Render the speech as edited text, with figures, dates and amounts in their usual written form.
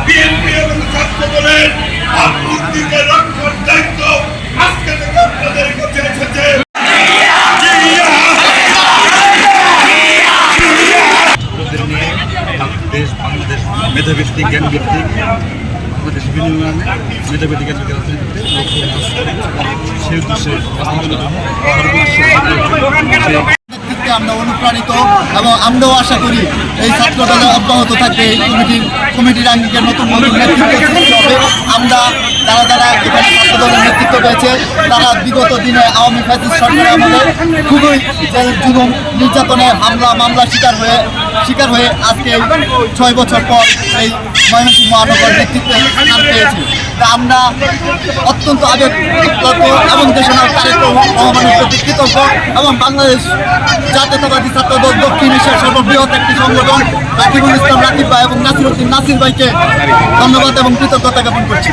BNP এবং ছাত্র দলের ভাবমূর্তিকে রক্ষার দায়িত্ব আজকে থেকে আপনাদের কাছে এসেছে। দেশ বাংলাদেশ মেধাভিত্তিক জ্ঞানভিত্তিক বাংলাদেশ বিনিময়ে মেধাভিত্তিক জ্ঞান রাজনীতিতে সেই উদ্দেশ্যে আমরা অনুপ্রাণিত এবং আমরাও আশা করি এই ছাত্র দলে অব্যাহত থাকবে। এই কমিটির আঙ্গিকে নতুন নেতৃত্ব সৃষ্টি হবে। আমরা যারা এখানে ছাত্র দলের নেতৃত্ব পেয়েছে তারা বিগত দিনে আওয়ামী ফ্যাসিস্ট সরকারের আমলে খুবই জুলুম নির্যাতনে মামলা শিকার হয়ে আজকে 6 বছর পর এই ময়মনসিংহ মহানগর নেতৃত্বে স্থান পেয়েছি। তা আমরা অত্যন্ত আবেগপ্রবণ এবং দেশের তারেক রহমানের প্রতি কৃতজ্ঞ এবং বাংলাদেশ জাতীয়তাবাদী ছাত্র দল দক্ষিণ এশিয়ার সর্ববৃহৎ একটি সংগঠন রাকিবুল ইসলাম রাকিব ভাই এবং নাসিরউদ্দিন নাসির ভাইকে ধন্যবাদ এবং কৃতজ্ঞতা জ্ঞাপন করছি।